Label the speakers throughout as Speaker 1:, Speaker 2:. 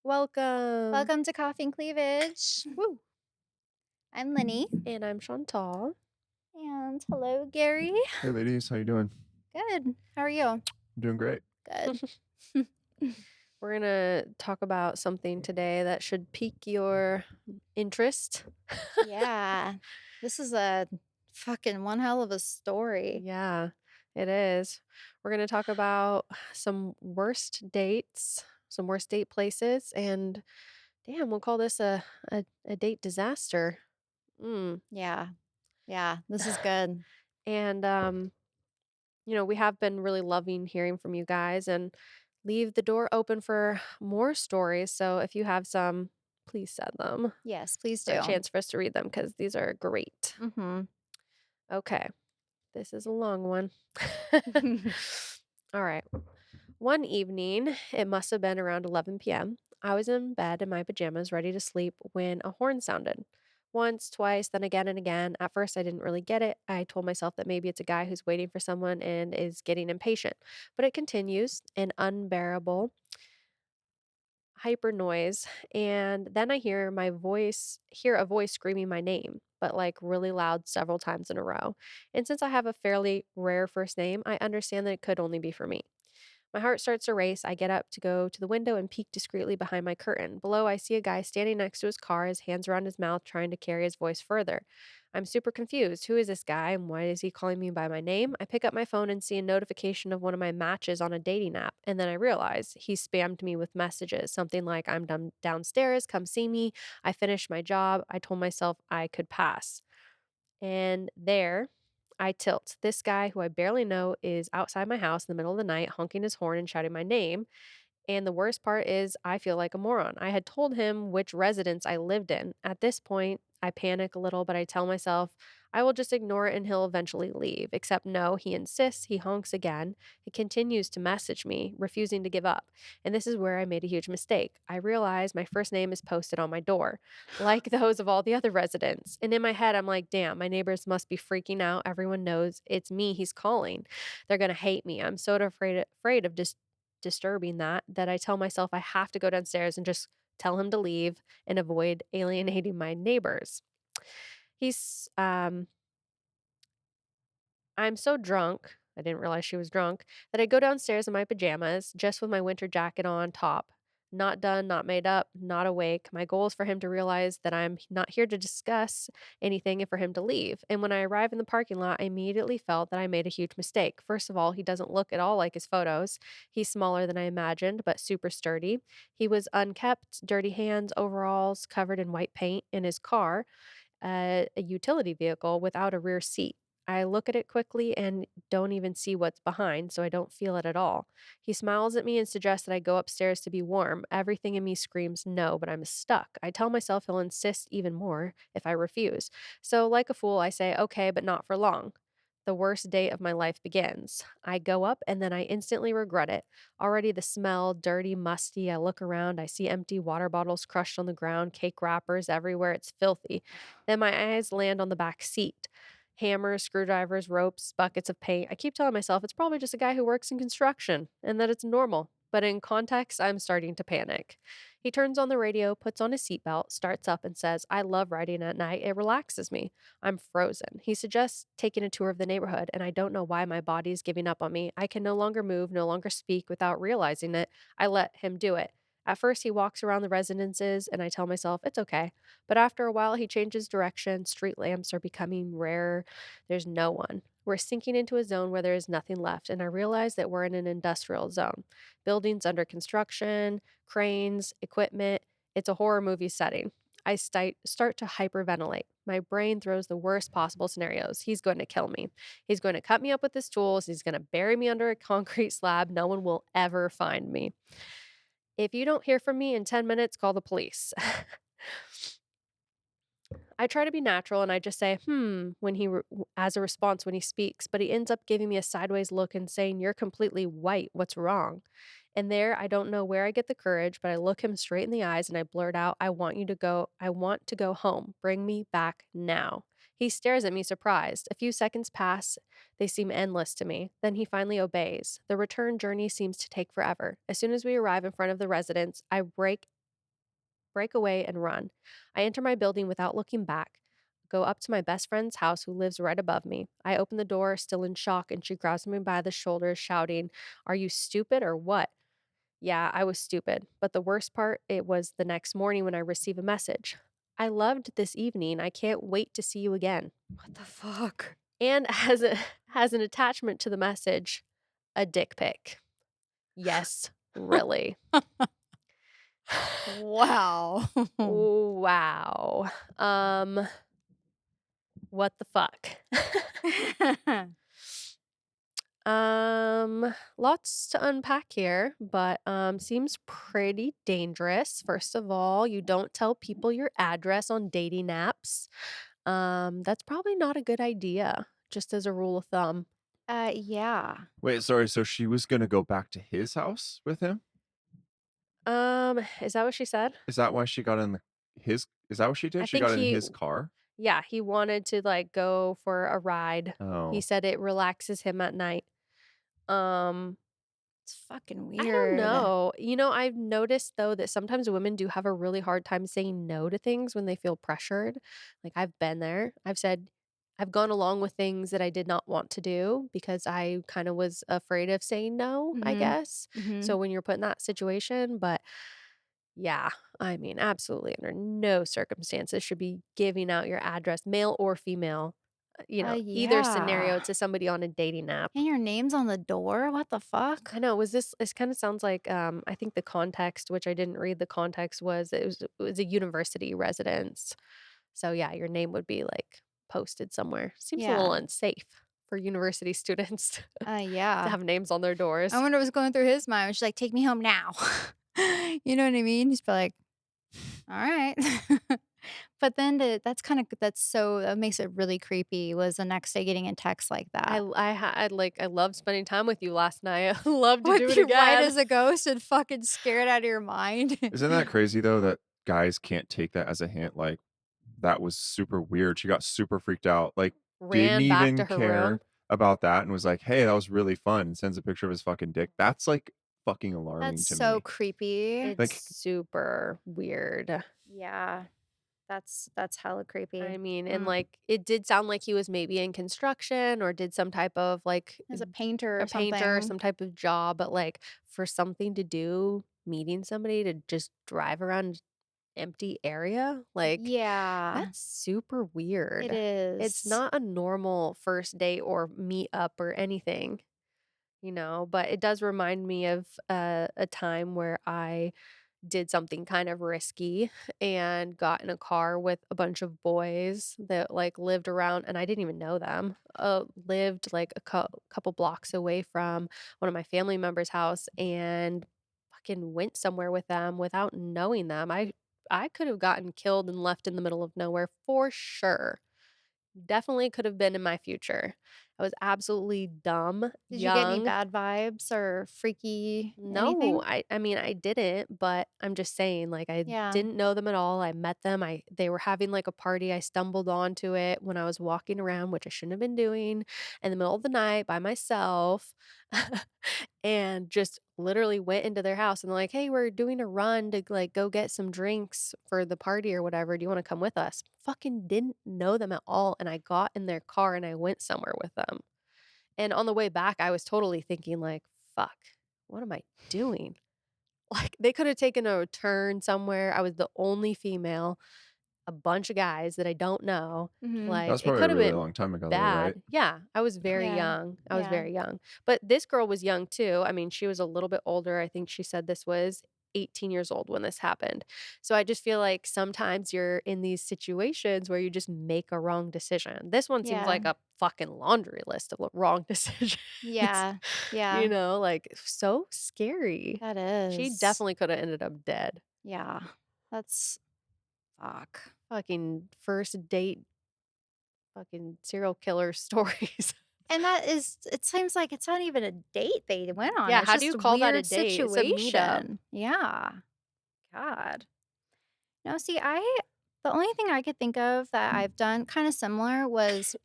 Speaker 1: Welcome.
Speaker 2: Welcome to Coffee and Cleavage.
Speaker 1: Woo.
Speaker 2: I'm Lynnie.
Speaker 1: And I'm Shantal.
Speaker 2: And hello, Gary.
Speaker 3: Hey ladies, how you doing?
Speaker 2: Good. How are you?
Speaker 3: I'm doing great.
Speaker 2: Good.
Speaker 1: We're going to talk about something today that should pique your interest.
Speaker 2: Yeah. This is a fucking one hell of a story.
Speaker 1: Yeah, it is. We're going to talk about some worst dates, some worst date places, and damn, we'll call this a date disaster. Mm.
Speaker 2: Yeah. Yeah. This is good.
Speaker 1: And we have been really loving hearing from you guys and leave the door open for more stories. So if you have some, please send them
Speaker 2: Yes, please
Speaker 1: for a
Speaker 2: do.
Speaker 1: chance for us to read them because these are great.
Speaker 2: Mm-hmm.
Speaker 1: Okay, this is a long one. All right. One evening, it must have been around 11 p.m. I was in bed in my pajamas, ready to sleep, when a horn sounded. Once, twice, then again and again. At first, I didn't really get it. I told myself that maybe it's a guy who's waiting for someone and is getting impatient. But it continues, an unbearable hyper noise, and then I hear a voice screaming my name, but like really loud several times in a row. And since I have a fairly rare first name, I understand that it could only be for me. My heart starts to race. I get up to go to the window and peek discreetly behind my curtain. Below, I see a guy standing next to his car, his hands around his mouth, trying to carry his voice further. I'm super confused. Who is this guy and why is he calling me by my name? I pick up my phone and see a notification of one of my matches on a dating app, and then I realize he spammed me with messages, something like, I'm downstairs, come see me. I finished my job. I told myself I could pass. And there, I tilt. This guy, who I barely know, is outside my house in the middle of the night, honking his horn and shouting my name. And the worst part is, I feel like a moron. I had told him which residence I lived in. At this point, I panic a little, but I tell myself I will just ignore it and he'll eventually leave. Except no, he insists, he honks again. He continues to message me, refusing to give up. And this is where I made a huge mistake. I realize my first name is posted on my door, like those of all the other residents. And in my head, I'm like, damn, my neighbors must be freaking out. Everyone knows it's me he's calling. They're going to hate me. I'm so afraid of just disturbing that I tell myself I have to go downstairs and just tell him to leave and avoid alienating my neighbors. He's I'm so drunk, I didn't realize she was drunk, that I go downstairs in my pajamas, just with my winter jacket on top. Not done, not made up, not awake. My goal is for him to realize that I'm not here to discuss anything and for him to leave. And when I arrive in the parking lot, I immediately felt that I made a huge mistake. First of all, he doesn't look at all like his photos. He's smaller than I imagined, but super sturdy. He was unkempt, dirty hands, overalls, covered in white paint, in his car, a utility vehicle without a rear seat. I look at it quickly and don't even see what's behind, so I don't feel it at all. He smiles at me and suggests that I go upstairs to be warm. Everything in me screams no, but I'm stuck. I tell myself he'll insist even more if I refuse. So, like a fool, I say, okay, but not for long. The worst day of my life begins. I go up and then I instantly regret it. Already the smell, dirty, musty. I look around. I see empty water bottles crushed on the ground, cake wrappers everywhere. It's filthy. Then my eyes land on the back seat. Hammers, screwdrivers, ropes, buckets of paint. I keep telling myself it's probably just a guy who works in construction and that it's normal. But in context, I'm starting to panic. He turns on the radio, puts on his seatbelt, starts up, and says, I love riding at night. It relaxes me. I'm frozen. He suggests taking a tour of the neighborhood, and I don't know why my body is giving up on me. I can no longer move, no longer speak without realizing it. I let him do it. At first, he walks around the residences, and I tell myself it's okay. But after a while, he changes direction. Street lamps are becoming rarer. There's no one. We're sinking into a zone where there is nothing left, and I realize that we're in an industrial zone. Buildings under construction, cranes, equipment. It's a horror movie setting. Start to hyperventilate. My brain throws the worst possible scenarios. He's going to kill me. He's going to cut me up with his tools. He's going to bury me under a concrete slab. No one will ever find me. If you don't hear from me in 10 minutes, call the police. I try to be natural and I just say, when as a response when he speaks, but he ends up giving me a sideways look and saying, You're completely white. What's wrong? And there, I don't know where I get the courage, but I look him straight in the eyes and I blurt out, I want you to go. I want to go home. Bring me back now. He stares at me surprised. A few seconds pass. They seem endless to me. Then he finally obeys. The return journey seems to take forever. As soon as we arrive in front of the residence, I break break away and run. I enter my building without looking back, go up to my best friend's house who lives right above me. I open the door, still in shock, and she grabs me by the shoulders, shouting, "Are you stupid or what?" Yeah, I was stupid. But the worst part, it was the next morning when I receive a message. "I loved this evening. I can't wait to see you again."
Speaker 2: What the fuck?
Speaker 1: And has a has an attachment to the message, a dick pic. Yes, really.
Speaker 2: Wow.
Speaker 1: Wow. Um, what the fuck? Lots to unpack here, but seems pretty dangerous. First of all, you don't tell people your address on dating apps. That's probably not a good idea, just as a rule of thumb.
Speaker 2: Yeah.
Speaker 3: Wait, sorry. So she was gonna go back to his house with him?
Speaker 1: Is that what she said?
Speaker 3: Is that why she got in his? Is that what she
Speaker 1: I
Speaker 3: did? She
Speaker 1: think
Speaker 3: got in his car.
Speaker 1: yeah, he wanted to like go for a ride. He
Speaker 3: Oh,
Speaker 1: said it relaxes him at night. Um,
Speaker 2: It's fucking
Speaker 1: I don't
Speaker 2: weird.
Speaker 1: know. I've noticed though that sometimes women do have a really hard time saying no to things when they feel pressured. Like I've been there. I've gone along with things that I did not want to do because I kind of was afraid of saying no, I
Speaker 2: Mhm.
Speaker 1: guess. So
Speaker 2: Mhm.
Speaker 1: when you're put in that situation, but yeah, I mean, absolutely under no circumstances should be giving out your address, male or female, either
Speaker 2: Yeah.
Speaker 1: scenario to somebody on a dating app.
Speaker 2: And your name's on the door? What the
Speaker 1: I
Speaker 2: fuck?
Speaker 1: know, this kinda sounds like, I think the context, which I didn't read the context, was it was a university residence. So, yeah, your name would be, like, posted somewhere. Seems a little
Speaker 2: Yeah.
Speaker 1: unsafe for university students to
Speaker 2: Yeah.
Speaker 1: have names on their
Speaker 2: I
Speaker 1: doors.
Speaker 2: wonder what's going through his mind. She's like, "Take me home now." You know what I mean? He's probably like, "Alright." But then that makes it really creepy was the next day getting a text like
Speaker 1: I
Speaker 2: that.
Speaker 1: l I had, like I loved spending time with you last night. I love to do
Speaker 2: What,
Speaker 1: it
Speaker 2: you white
Speaker 1: again.
Speaker 2: as a ghost and fucking scared out of your mind?
Speaker 3: isn't that crazy though that guys can't take that as a hint? Like that was super weird. She got super freaked out. Like didn't
Speaker 1: Ran back to
Speaker 3: even
Speaker 1: her
Speaker 3: care
Speaker 1: room.
Speaker 3: about that and was like, "Hey, that was really fun." And sends a picture of his fucking dick. That's like fucking
Speaker 2: That's
Speaker 3: alarming to
Speaker 2: so
Speaker 3: me.
Speaker 2: creepy.
Speaker 1: It's
Speaker 3: Like
Speaker 1: super weird.
Speaker 2: Yeah. That's hella creepy.
Speaker 1: I mean, and,
Speaker 2: Mm.
Speaker 1: like, it did sound like he was maybe in construction or did some type of, like,
Speaker 2: As a painter or
Speaker 1: a painter,
Speaker 2: something.
Speaker 1: some type of job, but, like, for something to do, meeting somebody to just drive around empty area, like,
Speaker 2: Yeah,
Speaker 1: that's super
Speaker 2: it
Speaker 1: weird. It's
Speaker 2: is.
Speaker 1: not a normal first date or meet up or anything, but it does remind me of, a time where I did something kind of risky and got in a car with a bunch of boys that, like, lived around and I didn't even know them, lived, like, a couple blocks away from one of my family members' house and fucking went somewhere with them without knowing them. I could have gotten killed and left in the middle of nowhere for sure. Definitely could have been in my future. I was absolutely dumb,
Speaker 2: Did you get any
Speaker 1: young.
Speaker 2: bad vibes or freaky
Speaker 1: No,
Speaker 2: anything?
Speaker 1: I mean, I didn't, but I'm just saying, like, I
Speaker 2: Yeah,
Speaker 1: didn't know them at all. I met them. They were having, like, a party. I stumbled onto it when I was walking around, which I shouldn't have been doing, in the middle of the night by myself, and just literally went into their house and they're like, "Hey, we're doing a run to, like, go get some drinks for the party or whatever. Do you wanna come with us?" Fucking didn't know them at all, and I got in their car and I went somewhere with them. And on the way back, I was totally thinking like, "Fuck, what am I doing?" Like, they could have taken a turn somewhere. I was the only female, a bunch of guys that I don't know.
Speaker 2: mhm,
Speaker 3: that
Speaker 1: Like,
Speaker 3: was
Speaker 1: it
Speaker 3: probably a
Speaker 1: could have
Speaker 3: really
Speaker 1: been
Speaker 3: long time ago though, right?
Speaker 1: bad. Yeah, I was very
Speaker 2: yeah,
Speaker 1: young. I was
Speaker 2: yeah,
Speaker 1: very young. But this girl was young too. I mean, she was a little bit older. I think she said this was 18 years old when this happened. So I just feel like sometimes you're in these situations where you just make a wrong decision. This one seems
Speaker 2: yeah,
Speaker 1: like a fucking laundry list of wrong decisions.
Speaker 2: yeah, yeah,
Speaker 1: Like so scary.
Speaker 2: that
Speaker 1: She
Speaker 2: is.
Speaker 1: definitely could have ended up dead.
Speaker 2: Yeah, that's fuck.
Speaker 1: Fucking first date, fucking serial killer stories.
Speaker 2: And that is it seems like it's not even a date they went on,
Speaker 1: Yeah,
Speaker 2: it's
Speaker 1: how do
Speaker 2: just
Speaker 1: you
Speaker 2: a
Speaker 1: call that a
Speaker 2: weird
Speaker 1: date? It's a meetup.
Speaker 2: situation. Yeah, God. No, see, the only thing I could think of that I've done kinda similar was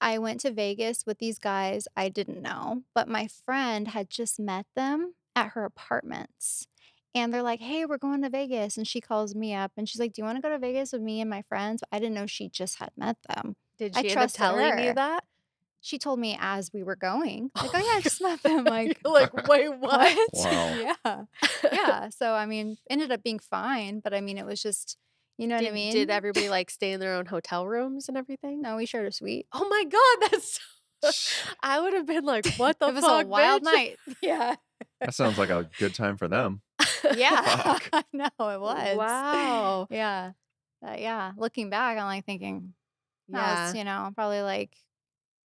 Speaker 2: I went to Vegas with these guys I didn't know, but my friend had just met them at her apartments, and they're like, "Hey, we're going to Vegas." And she calls me up and she's like, "Do you wanna go to Vegas with me and my friends?" I didn't know she just had met them.
Speaker 1: Did
Speaker 2: I
Speaker 1: she end up
Speaker 2: trusted
Speaker 1: telling you
Speaker 2: her.
Speaker 1: that?
Speaker 2: She told me as we were going, like,
Speaker 1: Oh
Speaker 2: "Oh, yeah, I
Speaker 1: my
Speaker 2: just met them."
Speaker 1: god.
Speaker 2: Like,
Speaker 1: You're like, "Wait, what?"
Speaker 2: "What?"
Speaker 3: Wow.
Speaker 2: Yeah. Yeah, so, I mean, ended up being fine, but, I mean, it was just you know what I
Speaker 1: Did
Speaker 2: mean?
Speaker 1: everybody, like, stay in their own hotel rooms and everything?
Speaker 2: No, we shared a suite.
Speaker 1: Oh my god, that's so I would have been like, "What the
Speaker 2: It was a
Speaker 1: fuck,
Speaker 2: wild
Speaker 1: bitch?"
Speaker 2: night. Yeah.
Speaker 3: That sounds like a good time for them.
Speaker 2: Yeah.
Speaker 3: Fuck.
Speaker 2: I know, it was.
Speaker 1: Wow.
Speaker 2: Yeah. Yeah, looking back, I'm, like, thinking, that was,
Speaker 1: Yeah.
Speaker 2: probably, like,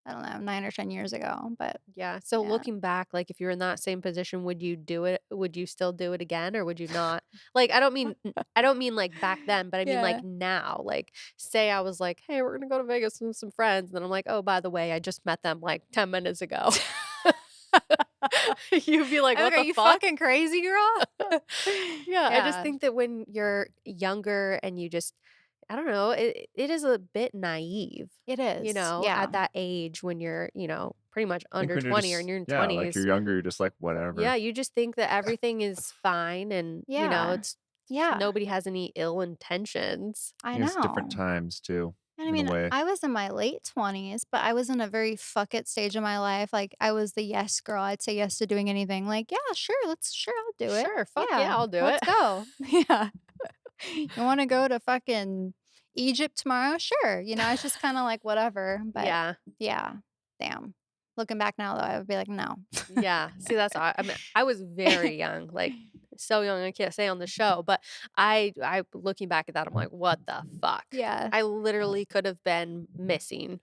Speaker 2: I don't know, 9 or 10 years ago, but
Speaker 1: Yeah. So
Speaker 2: yeah.
Speaker 1: looking back, like, if you were in that same position, would you do it? Would you still do it again or would you not? Like, I don't mean, like, back then, but I mean, like,
Speaker 2: Yeah.
Speaker 1: now. Like, say I was like, "Hey, we're gonna go to Vegas with some friends," and then I'm like, "Oh, by the way, I just met them, like, 10 minutes ago." You'd be like,
Speaker 2: I'm like,
Speaker 1: "What
Speaker 2: "Are
Speaker 1: the
Speaker 2: you
Speaker 1: fuck?"
Speaker 2: fucking crazy, girl?"
Speaker 1: Yeah, I just
Speaker 2: Yeah,
Speaker 1: think that when you're younger and you just I don't know, it is a bit naive,
Speaker 2: it is,
Speaker 1: at
Speaker 2: yeah.
Speaker 1: that age when you're, pretty much
Speaker 3: I think
Speaker 1: under
Speaker 3: when you're
Speaker 1: 20 or in
Speaker 3: just
Speaker 1: your
Speaker 3: yeah, like, you're
Speaker 1: 20s.
Speaker 3: younger, you're just like,
Speaker 1: Yeah,
Speaker 3: "Whatever."
Speaker 1: you just think that everything is fine and,
Speaker 2: Yeah.
Speaker 1: it's
Speaker 2: Yeah,
Speaker 1: nobody has any ill intentions.
Speaker 2: I
Speaker 3: It's different
Speaker 2: know.
Speaker 3: times too,
Speaker 2: And I
Speaker 3: in a
Speaker 2: mean,
Speaker 3: way.
Speaker 2: I was in my late 20s, but I was in a very fuck it stage of my life. Like, I was the yes girl. I'd say yes to doing anything. Like, yeah, sure, I'll do it.
Speaker 1: Sure, fuck
Speaker 2: Yeah,
Speaker 1: yeah, I'll do
Speaker 2: let's
Speaker 1: it.
Speaker 2: go. Yeah. You want to go to fucking Egypt tomorrow? Sure. It's just kind of like whatever. But
Speaker 1: Yeah.
Speaker 2: yeah, damn. Looking back now, though, I would be like, no.
Speaker 1: Yeah. See, I mean, I was very young, like, so young I can't say on the show, but I looking back at that, I'm like, "What the fuck?"
Speaker 2: Yeah,
Speaker 1: I literally could have been missing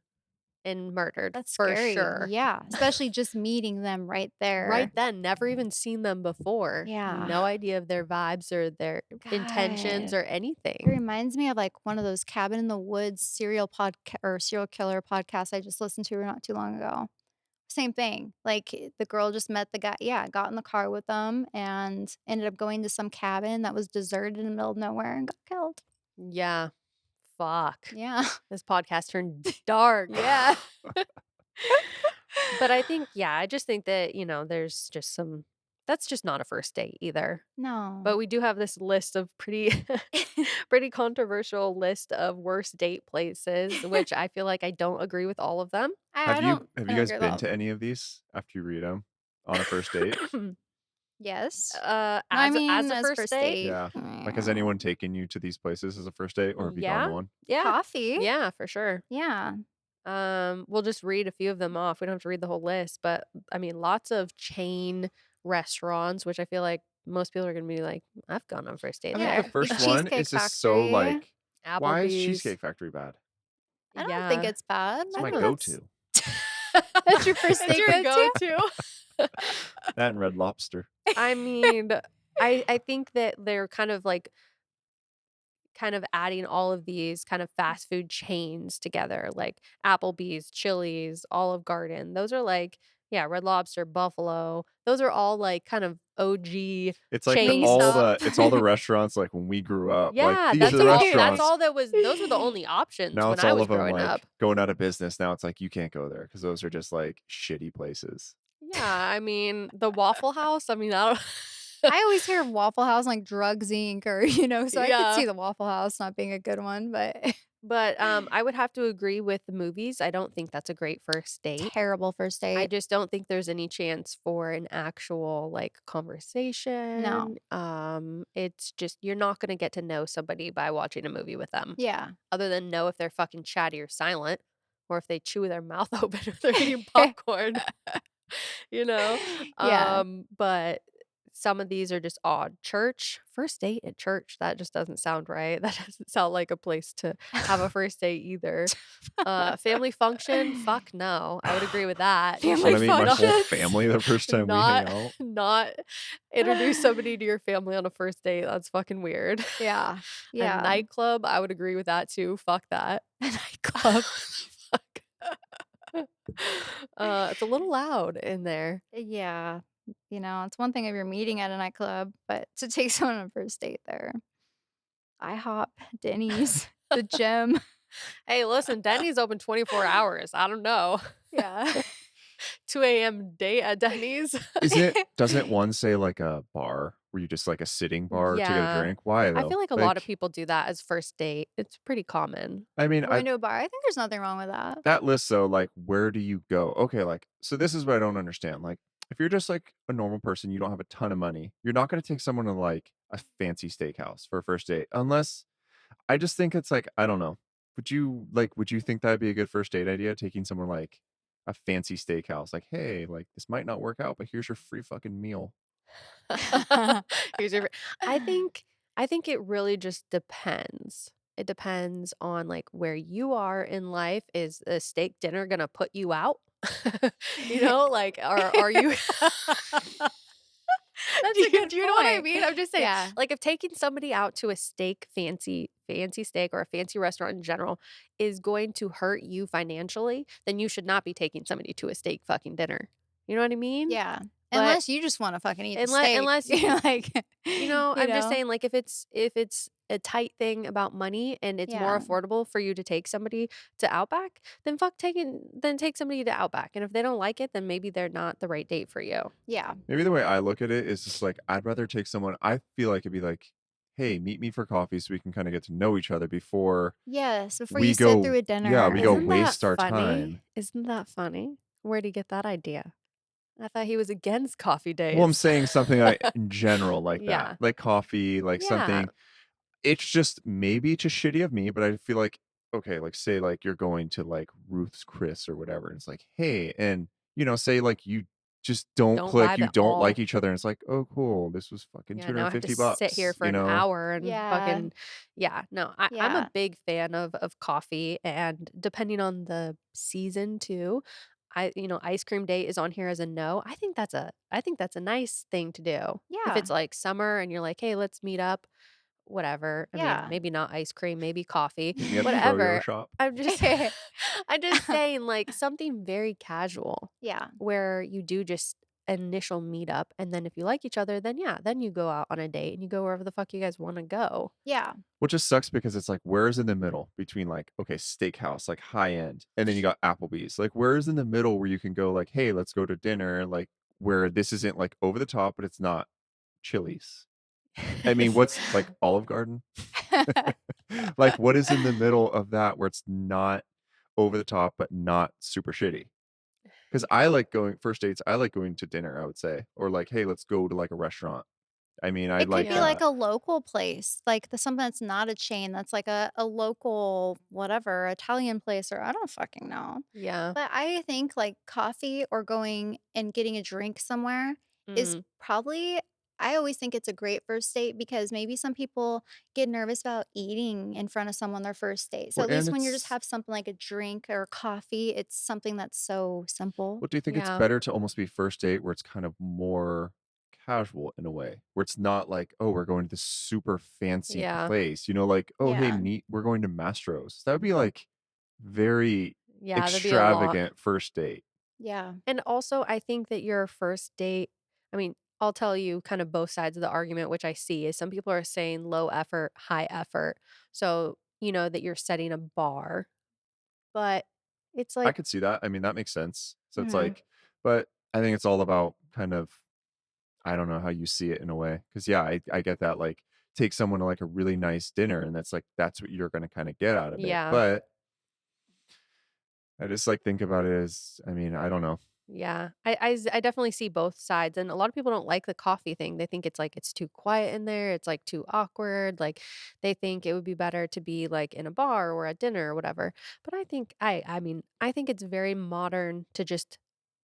Speaker 1: and murdered
Speaker 2: that's
Speaker 1: for
Speaker 2: scary.
Speaker 1: sure.
Speaker 2: Yeah, especially just meeting them right
Speaker 1: Right
Speaker 2: there.
Speaker 1: then, never even seen them before.
Speaker 2: Yeah.
Speaker 1: No idea of their vibes or their intentions
Speaker 2: God.
Speaker 1: or
Speaker 2: It
Speaker 1: anything.
Speaker 2: reminds me of, like, one of those cabin in the woods serial killer podcasts I just listened to not too long ago. Same thing, like, the girl just met the guy yeah, got in the car with them and ended up going to some cabin that was deserted in the middle of nowhere and got killed.
Speaker 1: Yeah. Fuck.
Speaker 2: Yeah.
Speaker 1: This podcast turned dark.
Speaker 2: Yeah.
Speaker 1: But I think yeah, I just think that, there's just that's just not a first date either.
Speaker 2: No.
Speaker 1: But we do have this list of pretty pretty controversial list of worst date places, which I feel like I don't agree with all of them.
Speaker 2: I
Speaker 3: Have
Speaker 2: I
Speaker 3: you
Speaker 2: don't
Speaker 3: have
Speaker 2: I
Speaker 3: you
Speaker 2: don't
Speaker 3: guys
Speaker 2: agree with
Speaker 3: been
Speaker 2: all
Speaker 3: to any of these after you read them on a first date?
Speaker 2: Yes. No, I
Speaker 1: As
Speaker 2: mean,
Speaker 1: a
Speaker 2: as
Speaker 1: first
Speaker 2: first
Speaker 1: date?
Speaker 2: date,
Speaker 3: Yeah. Like, has anyone taken you to these places as a first date, or have you gone to
Speaker 1: Yeah.
Speaker 3: one?
Speaker 1: Yeah.
Speaker 2: coffee.
Speaker 1: Yeah, for sure.
Speaker 2: Yeah.
Speaker 1: We'll just read a few of them off. We don't have to read the whole list, but I mean, lots of chain restaurants, which I feel like most people are gonna be like, I've gone on first date
Speaker 3: I think the
Speaker 2: Yeah,
Speaker 1: there.
Speaker 2: like
Speaker 3: first one
Speaker 2: Cheesecake
Speaker 3: is just so,
Speaker 2: Factory.
Speaker 3: like, why is
Speaker 1: Applebee's.
Speaker 3: Cheesecake Factory bad?
Speaker 2: I don't think
Speaker 1: Yeah.
Speaker 2: it's bad.
Speaker 3: It's
Speaker 2: I
Speaker 3: my
Speaker 2: think that's
Speaker 3: go-to.
Speaker 2: that's your first
Speaker 1: That's
Speaker 2: date
Speaker 1: your
Speaker 2: go-to?
Speaker 1: go-to.
Speaker 3: That and Red Lobster.
Speaker 1: I mean, I think that they're kind of adding all of these kind of fast food chains together, like Applebee's, Chili's, Olive Garden. Those are like, yeah, Red Lobster, Buffalo. Those are all like kind of OG
Speaker 3: It's like
Speaker 1: chains.
Speaker 2: Wingstop.
Speaker 3: it's all the restaurants, like, when we grew up, like,
Speaker 1: Yeah,
Speaker 3: these are the
Speaker 1: that's
Speaker 3: restaurants.
Speaker 1: all that was those were the only options
Speaker 3: Now
Speaker 1: when
Speaker 3: it's
Speaker 1: I
Speaker 3: all
Speaker 1: was
Speaker 3: of them,
Speaker 1: growing
Speaker 3: like,
Speaker 1: up.
Speaker 3: going out of business. Now it's like, you can't go there because those are just, like, shitty places.
Speaker 1: Yeah, I mean, the Waffle House, I mean, I don't
Speaker 2: I always hear of Waffle House like Drugs Inc. or, so I could
Speaker 1: Yeah.
Speaker 2: see the Waffle House not being a good one, but
Speaker 1: But, I would have to agree with the movies. I don't think that's a great first date.
Speaker 2: terrible first
Speaker 1: I
Speaker 2: date.
Speaker 1: just don't think there's any chance for an actual, like,
Speaker 2: No.
Speaker 1: conversation. It's just you're not gonna get to know somebody by watching a movie with them,
Speaker 2: Yeah.
Speaker 1: other than know if they're fucking chatty or silent, or if they chew their mouth open if they're eating popcorn, you know?
Speaker 2: Yeah.
Speaker 1: But some of these are just odd. Church, first date at church, that just doesn't sound right. That doesn't sound like a place to have a first date either. Family function? Fuck no. I would agree with that. You
Speaker 3: I'm
Speaker 2: Family
Speaker 3: gonna
Speaker 1: should
Speaker 3: meet my
Speaker 1: not
Speaker 3: whole
Speaker 2: functions.
Speaker 3: family the first time we hang
Speaker 1: not
Speaker 3: out.
Speaker 1: not introduce somebody to your family on a first date. That's fucking weird.
Speaker 2: Yeah.
Speaker 1: A
Speaker 2: Yeah.
Speaker 1: nightclub? I would agree with that too. Fuck that.
Speaker 2: A nightclub.
Speaker 1: Fuck. It's a little loud in there.
Speaker 2: Yeah. It's one thing if you're meeting at a nightclub, but to take someone on a first date there. IHOP, Denny's, the gym.
Speaker 1: Hey, listen, Denny's open 24 hours. I don't know.
Speaker 2: Yeah.
Speaker 1: 2 a.m. date at Denny's.
Speaker 3: Doesn't one say, like, a bar Were you just like a sitting bar to get a
Speaker 1: Yeah.
Speaker 3: drink? Why
Speaker 1: I feel
Speaker 3: though?
Speaker 1: like a lot of
Speaker 3: Like,
Speaker 1: people do that as first date. It's pretty common.
Speaker 3: I mean,
Speaker 2: Going to a bar, I think there's nothing wrong with that.
Speaker 3: that list though, like, where do you go? Okay, like, so this is what I don't understand. Like, if you're just like a normal person, you don't have a ton of money, you're not gonna take someone to like a fancy steakhouse for a first date, unless I just think it's like, I don't know. Would you think that'd be a good first date idea? Taking someone like a fancy steakhouse, like, hey, like this might not work out, but here's your free fucking meal.
Speaker 1: Here's your I think I think it really just depends. It depends on, like, where you are in life. Is a steak dinner gonna put you out? You know, like, are you
Speaker 2: That's a good
Speaker 1: do you know what I
Speaker 2: point.
Speaker 1: mean? I'm just saying,
Speaker 2: Yeah.
Speaker 1: like, if taking somebody out to a fancy steak or a fancy restaurant in general is going to hurt you financially, then you should not be taking somebody to a steak fucking dinner. You know what I mean?
Speaker 2: Yeah.
Speaker 1: But
Speaker 2: Unless you just wanna fucking eat the
Speaker 1: unless
Speaker 2: steak.
Speaker 1: unless
Speaker 2: You're like, you
Speaker 1: I'm just
Speaker 2: know?
Speaker 1: saying, like, if it's a tight thing about money and it's more
Speaker 2: Yeah.
Speaker 1: affordable for you to take somebody to Outback, then take somebody to Outback, and if they don't like it, then maybe they're not the right date for you.
Speaker 2: Yeah.
Speaker 3: Maybe the way I look at it is just like, I'd rather take someone, I feel like it'd be like, hey, meet me for coffee so we can kind of get to know each other before
Speaker 2: Yes, before you
Speaker 3: we
Speaker 2: sit
Speaker 3: go,
Speaker 2: through a
Speaker 3: yeah, we go
Speaker 2: dinner.
Speaker 1: Isn't that
Speaker 3: waste our
Speaker 1: funny?
Speaker 3: time.
Speaker 1: Isn't that funny? Where'd he get that idea? I thought he was against coffee
Speaker 3: Well, I'm
Speaker 1: dates.
Speaker 3: saying something like in general like that,
Speaker 1: Yeah.
Speaker 3: like coffee, like
Speaker 1: Yeah.
Speaker 3: something. It's just maybe just shitty of me, but I feel like, okay, like say like you're going to like Ruth's Chris or whatever, and it's like, hey, and say like you just don't
Speaker 1: Don't
Speaker 3: click,
Speaker 1: vibe
Speaker 3: you
Speaker 1: at
Speaker 3: don't like
Speaker 1: all.
Speaker 3: each other, and it's like, oh cool, this was fucking
Speaker 1: Yeah, now I have to
Speaker 3: 250
Speaker 1: sit here
Speaker 3: bucks,
Speaker 1: for an hour and
Speaker 2: Yeah.
Speaker 1: fucking yeah, no, I'm a
Speaker 2: Yeah.
Speaker 1: big fan of coffee, and depending on the season too, ice cream date is on here as a no. I think that's a nice thing to do. If
Speaker 2: Yeah.
Speaker 1: it's, like, summer and you're like, "Hey, let's meet up," whatever. I mean,
Speaker 2: Yeah.
Speaker 1: maybe not ice cream, maybe coffee,
Speaker 3: meet me at the froyo
Speaker 1: whatever.
Speaker 3: shop.
Speaker 1: I'm just I'm just saying, like, something very casual
Speaker 2: Yeah.
Speaker 1: where you do just initial meetup, and then if you like each other, then yeah, then you go out on a date and you go wherever the fuck you guys wanna go.
Speaker 2: Yeah.
Speaker 3: Which just sucks because it's like, where's in the middle between like, okay, steakhouse, like high end, and then you got Applebee's. Like, where's in the middle where you can go like, hey, let's go to dinner, like where this isn't like over the top, but it's not Chili's. I mean, what's like Olive Garden? Like, what is in the middle of that where it's not over the top, but not super shitty? Because I like going first dates, I like going to dinner, I would say, or like, hey, let's go to like a restaurant. I mean, I
Speaker 2: It could
Speaker 3: like
Speaker 2: be
Speaker 1: Yeah,
Speaker 2: like
Speaker 3: that.
Speaker 2: a local place, like something that's not a chain, that's like a local whatever, Italian place, or I don't fucking know.
Speaker 1: yeah,
Speaker 2: But I think like coffee or going and getting a drink somewhere is
Speaker 1: mhm.
Speaker 2: probably I always think it's a great first date because maybe some people get nervous about eating in front of someone their first date. So
Speaker 3: Well,
Speaker 2: at
Speaker 3: and
Speaker 2: least when you just
Speaker 3: it's
Speaker 2: have something like a drink or coffee, it's something that's so simple.
Speaker 3: What do you think it's
Speaker 1: Yeah,
Speaker 3: better to almost be first date where it's kind of more casual in a way, where it's not like, oh, we're going to this super fancy
Speaker 1: yeah,
Speaker 3: place, like, oh, hey,
Speaker 2: Yeah.
Speaker 3: meet, we're going to Mastro's. That would be like very
Speaker 1: yeah, that'd be a lot.
Speaker 3: extravagant first date.
Speaker 2: Yeah.
Speaker 1: And also, I think that your first date I mean, I'll tell you kind of both sides of the argument, which I see is some people are saying low effort, high effort. So, that you're setting a bar, but it's
Speaker 3: I
Speaker 1: like
Speaker 3: could see that. I mean, that makes sense. So it's
Speaker 2: Mhm.
Speaker 3: like, but I think it's all about kind of, I don't know how you see it in a way. Cause yeah, I get that. Like, take someone to like a really nice dinner and that's like, that's what you're going to kind of get out of it.
Speaker 1: yeah.
Speaker 3: But I just like think about it as, I mean, I don't know.
Speaker 1: Yeah. I definitely see both sides, and a lot of people don't like the coffee thing. They think it's, like, it's too quiet in there, it's, like, too awkward, like, they think it would be better to be, like, in a bar or at dinner or whatever. But I think it's very modern to just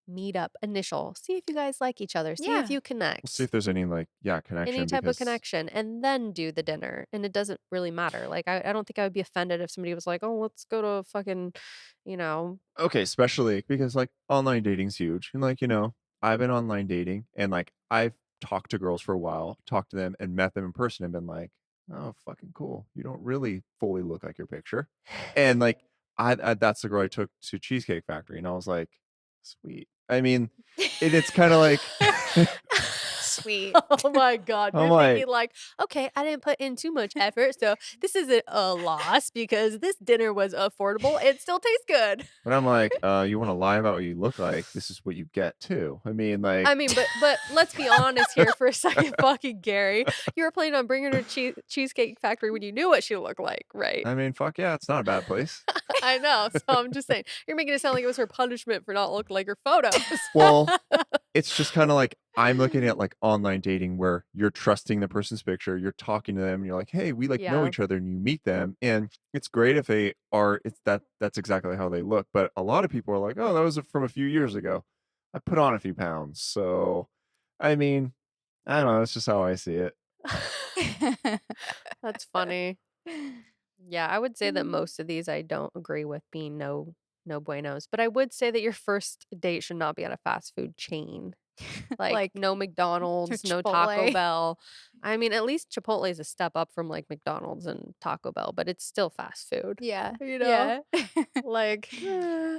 Speaker 1: meet up, initial, see if you guys like each other, see if
Speaker 2: Yeah.
Speaker 1: you
Speaker 3: We'll see
Speaker 1: connect.
Speaker 3: if there's any like, yeah,
Speaker 1: Any
Speaker 3: connection
Speaker 1: type of
Speaker 3: because
Speaker 1: connection, and then do the dinner, and it doesn't really matter. Like, I don't think I would be offended if somebody was like, "Oh, let's go to fucking," you know
Speaker 3: okay, especially because like online dating's huge. And like, I've been online dating and like I've talked to girls for a while, talked to them and met them in person and been like, oh, fucking cool. You don't really fully look like your picture. And like I that's the girl I took to Cheesecake Factory and I was like, sweet. I mean, it's kind of like
Speaker 2: sweet.
Speaker 1: Oh my god,
Speaker 3: I'm
Speaker 1: you're
Speaker 3: like
Speaker 1: thinking like, "Okay, I didn't put in too much effort, so this isn't a loss because this dinner was affordable, it still tastes good."
Speaker 3: but I'm like, you wanna lie about what you look like, this is what you get too. I mean, like
Speaker 1: I mean, but let's be honest here for a second, fucking Gary. You were planning on bringing her to Cheesecake Factory when you knew what she looked like, right?
Speaker 3: I mean, fuck yeah, it's not a bad place.
Speaker 1: I know, so I'm just saying, you're making it sound like it was her punishment for not looking like her photos.
Speaker 3: Well, it's just kinda like I'm looking at, like, online dating where you're trusting the person's picture, you're talking to them, and you're like, "Hey, we, like, know
Speaker 1: Yeah.
Speaker 3: each other," and you meet them, and it's great if they are that's exactly how they look, but a lot of people are like, "Oh, that was from a few years ago. I put on a few pounds." So, I mean, I don't know, that's just how I see it.
Speaker 1: That's funny. Yeah, I would say that
Speaker 2: Mm.
Speaker 1: most of these I don't agree with being no buenos, but I would say that your first date should not be at a fast food chain. Like,
Speaker 2: Like,
Speaker 1: no McDonald's, no Taco
Speaker 2: Chipotle.
Speaker 1: Bell. I mean, at least Chipotle is a step up from, like, McDonald's and Taco Bell, but it's still fast food,
Speaker 2: Yeah,
Speaker 1: you know?
Speaker 2: yeah.
Speaker 1: Like,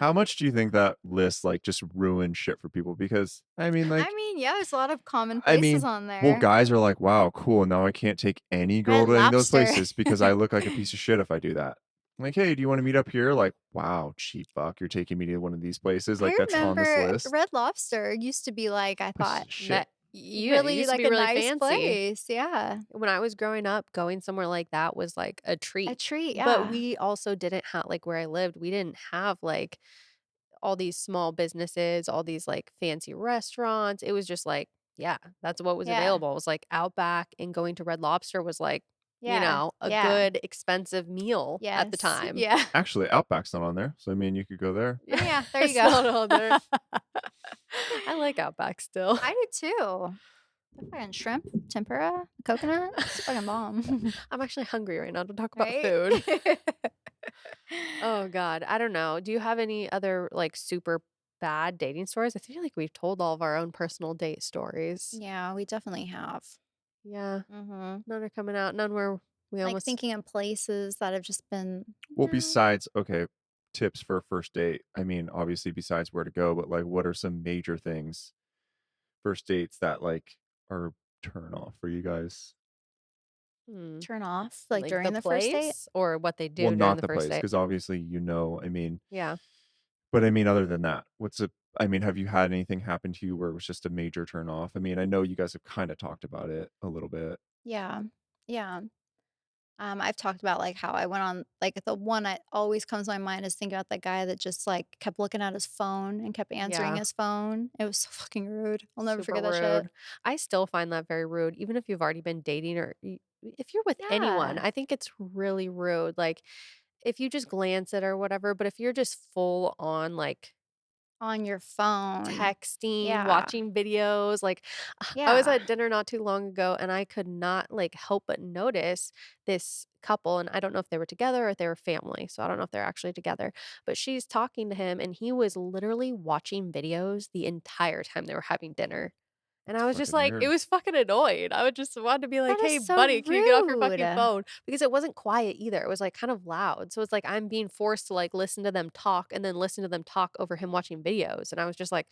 Speaker 3: How much do you think that list, like, just ruined shit for people? Because, I mean,
Speaker 2: I
Speaker 3: like
Speaker 2: mean, yeah, there's a lot of common
Speaker 3: I
Speaker 2: places
Speaker 3: mean,
Speaker 2: on
Speaker 3: well,
Speaker 2: there.
Speaker 3: guys are like, "Wow, cool, now I can't take any girl
Speaker 2: Red
Speaker 3: to any of those
Speaker 2: Lobster.
Speaker 3: places because I look like a piece of shit if I do that." Like, "Hey, do you wanna meet up here?" Like, "Wow, cheap fuck, you're taking me to one of these places, like,
Speaker 2: I
Speaker 3: that's on this
Speaker 2: remember
Speaker 3: list?"
Speaker 2: Red Lobster used to be, like, I
Speaker 3: Piece
Speaker 2: thought,
Speaker 3: of shit.
Speaker 1: that yeah, it
Speaker 2: really,
Speaker 1: used to
Speaker 2: like,
Speaker 1: be
Speaker 2: a
Speaker 1: really
Speaker 2: nice
Speaker 1: fancy.
Speaker 2: place, yeah.
Speaker 1: When I was growing up, going somewhere like that was, like, a
Speaker 2: A
Speaker 1: treat,
Speaker 2: treat,
Speaker 1: but
Speaker 2: yeah.
Speaker 1: we also didn't have like, where I lived, we didn't have, like, all these small businesses, all these, like, fancy restaurants. It was just like, yeah, that's what was
Speaker 2: Yeah.
Speaker 1: available. It was like Outback, and going to Red Lobster was like,
Speaker 2: Yeah.
Speaker 1: a
Speaker 2: Yeah.
Speaker 1: good expensive meal at the
Speaker 2: Yes.
Speaker 1: time.
Speaker 2: Yeah.
Speaker 3: Actually, Outback's not on there, so, I mean, you could go there.
Speaker 2: Oh,
Speaker 1: Yeah,
Speaker 2: yeah, there you
Speaker 1: it's
Speaker 2: go.
Speaker 1: not on there. I like Outback still.
Speaker 2: I do too. The fucking shrimp, tempura, coconut, it's fucking bomb.
Speaker 1: I'm actually hungry right now to talk about
Speaker 2: Right?
Speaker 1: food. Oh god, I don't know. Do you have any other, like, super bad dating stories? I feel like we've told all of our own personal date stories.
Speaker 2: Yeah, we definitely have.
Speaker 1: Yeah,
Speaker 2: Mhm.
Speaker 1: none are coming out, none where we
Speaker 2: Like,
Speaker 1: almost
Speaker 2: thinking of places that have just been
Speaker 3: Well,
Speaker 2: no.
Speaker 3: besides okay, tips for a first date, I mean, obviously, besides where to go, but, like, what are some major things, first dates that, like, are turn off for you guys?
Speaker 1: hmm,
Speaker 2: Turn off, like,
Speaker 1: like, the
Speaker 2: during the first date?
Speaker 1: place or what they
Speaker 3: Well,
Speaker 1: do during
Speaker 3: not
Speaker 1: the
Speaker 3: the
Speaker 1: first
Speaker 3: place,
Speaker 1: date?
Speaker 3: because obviously, I mean
Speaker 1: Yeah.
Speaker 3: but I mean, other than that, I mean, have you had anything happen to you where it was just a major turn off? I mean, I know you guys have kinda talked about it a little bit.
Speaker 2: Yeah. Yeah. I've talked about, like, how I went on like, the one that always comes to my mind is thinking about that guy that just, like, kept looking at his phone and kept answering
Speaker 1: Yeah.
Speaker 2: his phone. It was so fucking rude. I'll never
Speaker 1: Super
Speaker 2: forget that shit.
Speaker 1: rude. I still find that very rude, even if you've already been dating or if you're with anyone,
Speaker 2: Yeah.
Speaker 1: I think it's really rude. Like, if you just glance at or whatever, but if you're just full on like
Speaker 2: On your phone.
Speaker 1: texting,
Speaker 2: Yeah.
Speaker 1: watching videos, like I was
Speaker 2: Yeah.
Speaker 1: at dinner not too long ago and I could not like help but notice this couple, and I don't know if they were together or if they were family. So I don't know if they're actually together, but she's talking to him and he was literally watching videos the entire time they were having dinner. And
Speaker 3: It's
Speaker 1: I was just
Speaker 3: fucking
Speaker 1: like, it
Speaker 3: weird.
Speaker 1: was fucking annoying. I would just want to be like,
Speaker 2: That is
Speaker 1: "Hey,
Speaker 2: so
Speaker 1: buddy, can you get off your
Speaker 2: rude.
Speaker 1: fucking phone?" Because it wasn't quiet either. It was like kind of loud. So it's like I'm being forced to like listen to them talk and then listen to them talk over him watching videos. And I was just like,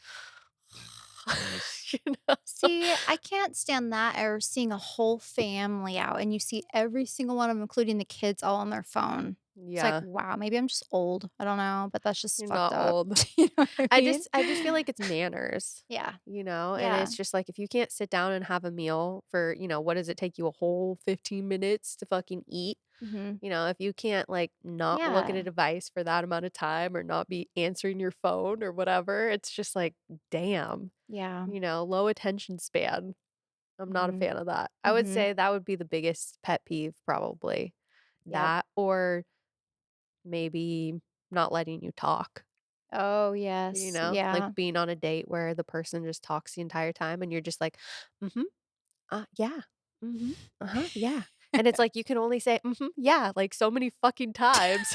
Speaker 3: Nice.
Speaker 1: you know?
Speaker 2: See, I can't stand that or seeing a whole family out and you see every single one of them, including the kids, all on their phone. It's like,
Speaker 1: Yeah,
Speaker 2: wow, maybe I'm just old. I don't know, but that's just
Speaker 1: you're
Speaker 2: fucked
Speaker 1: not
Speaker 2: up.
Speaker 1: old.
Speaker 2: You know what I mean?
Speaker 1: I just feel like it's manners,
Speaker 2: Yeah.
Speaker 1: and
Speaker 2: Yeah.
Speaker 1: it's just like if you can't sit down and have a meal for, what does it take you a whole 15 minutes to fucking eat?
Speaker 2: Mhm.
Speaker 1: If you can't like not look at a
Speaker 2: Yeah.
Speaker 1: device for that amount of time or not be answering your phone or whatever, it's just like, damn,
Speaker 2: Yeah.
Speaker 1: low attention span. I'm not a
Speaker 2: Mhm.
Speaker 1: fan of that. I would
Speaker 2: Mhm.
Speaker 1: say that would be the biggest pet peeve, probably.
Speaker 2: Yep.
Speaker 1: That or maybe not letting you talk.
Speaker 2: Oh, yes.
Speaker 1: Like
Speaker 2: Yeah.
Speaker 1: being on a date where the person just talks the entire time and you're just like, "Mhm, yeah, mhm, uh-huh, yeah." And it's like you can only say, "Mhm, yeah," like so many fucking times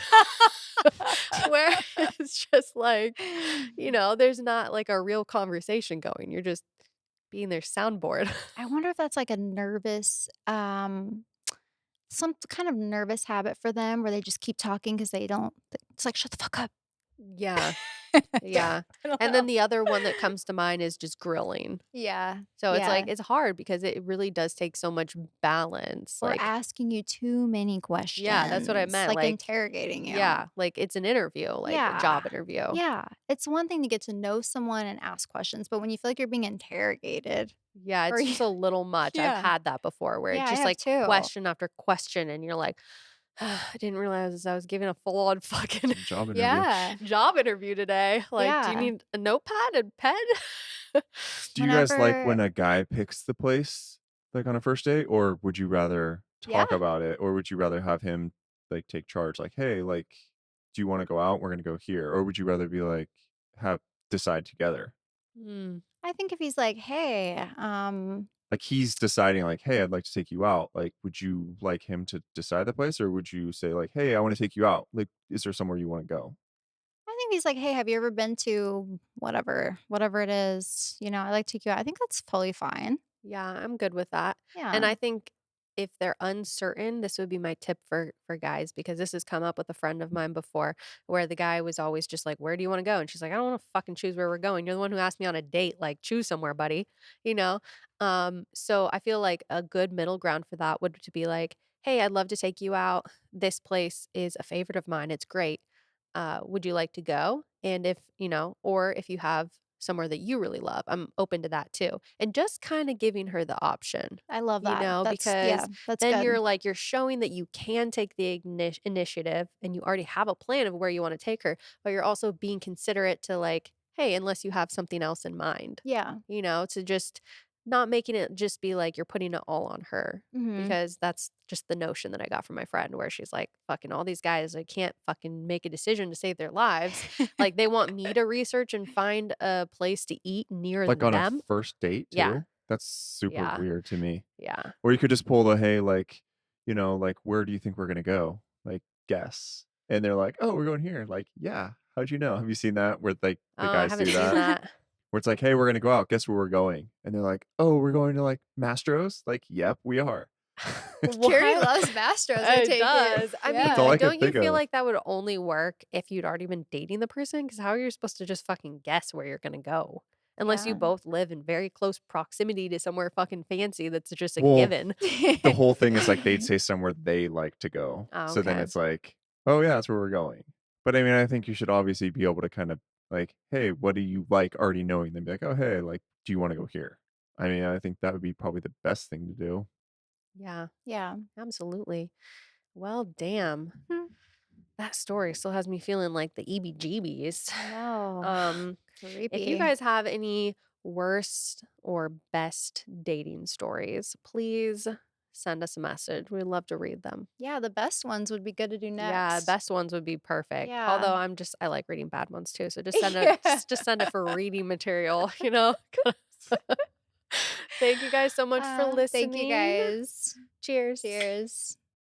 Speaker 1: where it's just like, there's not like a real conversation going. You're just being their soundboard.
Speaker 2: I wonder if that's like a nervous, some kind of nervous habit for them where they just keep talking because they don't it's like, "Shut the fuck up."
Speaker 1: Yeah. Yeah.
Speaker 2: I don't
Speaker 1: And then
Speaker 2: know.
Speaker 1: the other one that comes to mind is just grilling.
Speaker 2: Yeah.
Speaker 1: So it's like
Speaker 2: Yeah.
Speaker 1: it's hard because it really does take so much balance.
Speaker 2: Or
Speaker 1: Like,
Speaker 2: asking you too many
Speaker 1: yeah, that's what I
Speaker 2: questions,
Speaker 1: meant.
Speaker 2: like
Speaker 1: Like,
Speaker 2: interrogating you.
Speaker 1: yeah, like it's an interview, like a
Speaker 2: Yeah.
Speaker 1: job interview.
Speaker 2: Yeah. It's one thing to get to know someone and ask questions, but when you feel like you're being interrogated
Speaker 1: Yeah,
Speaker 2: or
Speaker 1: it's just a little much. I've
Speaker 2: yeah.
Speaker 1: had that before where
Speaker 2: Yeah,
Speaker 1: it's
Speaker 2: I
Speaker 1: just
Speaker 2: have
Speaker 1: like
Speaker 2: too.
Speaker 1: question after question, and you're like, I didn't realize I was giving a full on fucking
Speaker 3: Job interview.
Speaker 2: Yeah.
Speaker 1: job interview today. Like, do you
Speaker 2: Yeah.
Speaker 1: need a notepad and pen?
Speaker 3: Do you guys like when
Speaker 2: Whenever
Speaker 3: a guy picks the place, like, on a first date, or would you rather
Speaker 2: Yeah.
Speaker 3: talk about it, or would you rather have him, like, take charge? Like, "Hey, like, do you wanna go out? We're gonna go here." Or would you rather be like, have decide together?
Speaker 1: Hmm.
Speaker 2: I think if he's like, "Hey,
Speaker 3: Like, he's deciding, like, "Hey, I'd like to take you out." Like, would you like him to decide the place, or would you say, like, "Hey, I wanna take you out." Like, is there somewhere you wanna go?
Speaker 2: I think he's like, "Hey, have you ever been to whatever it is? You know, I like to take you out." I think that's totally fine.
Speaker 1: Yeah, I'm good with that. And
Speaker 2: Yeah.
Speaker 1: I think if they're uncertain, this would be my tip for guys because this has come up with a friend of mine before where the guy was always just like, "Where do you want to go?" And she's like, "I don't want to fucking choose where we're going. You're the one who asked me on a date. Like, choose somewhere, buddy." You know? So I feel like a good middle ground for that would to be like, "Hey, I'd love to take you out. This place is a favorite of mine. It's great. Would you like to go?" And if, or if you have somewhere that you really love, I'm open to that too. And just kind of giving her the option,
Speaker 2: I love that. That's yeah,
Speaker 1: because
Speaker 2: that's
Speaker 1: then
Speaker 2: good.
Speaker 1: you're showing that you can take the initiative and you already have a plan of where you want to take her, but you're also being considerate to like, hey, unless you have something else in mind,
Speaker 2: Yeah.
Speaker 1: to just not making it just be like you're putting it all on her.
Speaker 2: Mhm.
Speaker 1: Because that's just the notion that I got from my friend where she's like, fucking all these guys, they can't fucking make a decision to save their lives. Like they want me to research and find a place to eat near
Speaker 3: Like, on a
Speaker 1: them.
Speaker 3: first date
Speaker 1: Yeah.
Speaker 3: too? That's super
Speaker 1: Yeah.
Speaker 3: weird to me.
Speaker 1: Yeah.
Speaker 3: Or you could just pull the, "Hey, like, like, where do you think we're gonna go? Like, guess." And they're like, "Oh, we're going here." Like, "Yeah. How'd you know?" Have you seen that where, like,
Speaker 1: Oh,
Speaker 3: the
Speaker 1: I
Speaker 3: guys
Speaker 1: haven't
Speaker 3: do
Speaker 1: seen
Speaker 3: that?
Speaker 1: that.
Speaker 3: Where it's like, "Hey, we're gonna go out. Guess where we're going?" And they're like, "Oh, we're going to, like, Mastro's?" Like, "Yep, we are."
Speaker 2: Carrie
Speaker 1: What?
Speaker 2: loves Mastros, I
Speaker 1: It
Speaker 2: take it.
Speaker 1: does. I
Speaker 3: That's
Speaker 1: mean,
Speaker 3: all
Speaker 2: Yeah.
Speaker 3: I could
Speaker 1: don't you
Speaker 3: think
Speaker 1: feel
Speaker 3: of.
Speaker 1: like that would only work if you'd already been dating the person? Because how are you supposed to just fucking guess where you're gonna go? Unless you
Speaker 2: Yeah.
Speaker 1: both live in very close proximity to somewhere fucking fancy that's just a
Speaker 3: Well,
Speaker 1: given.
Speaker 3: the whole thing is, like, they'd say somewhere they like to go.
Speaker 1: Oh,
Speaker 3: So then
Speaker 1: okay.
Speaker 3: it's like, "Oh, yeah, that's where we're going." But, I mean, I think you should obviously be able to kind of, like, "Hey, what do you like?" Already knowing them, be like, "Oh, hey, like, do you wanna go here?" I mean, I think that would be probably the best thing to do.
Speaker 1: Yeah,
Speaker 2: Yeah.
Speaker 1: absolutely. Well, damn.
Speaker 2: Hmm.
Speaker 1: That story still has me feeling like the EBGBs.
Speaker 2: I know.
Speaker 1: Um, if you
Speaker 2: Creepy.
Speaker 1: guys have any worst or best dating stories, please send us a message. We'd love to read them.
Speaker 2: Yeah, the best ones would be good to do
Speaker 1: Yeah,
Speaker 2: next.
Speaker 1: best ones would be perfect.
Speaker 2: Yeah.
Speaker 1: Although I like reading bad ones too. So just send it
Speaker 2: Yeah.
Speaker 1: just send it for reading material, you know? Thank you guys so much for
Speaker 2: Thank you
Speaker 1: listening.
Speaker 2: guys.
Speaker 1: Cheers.
Speaker 2: Cheers.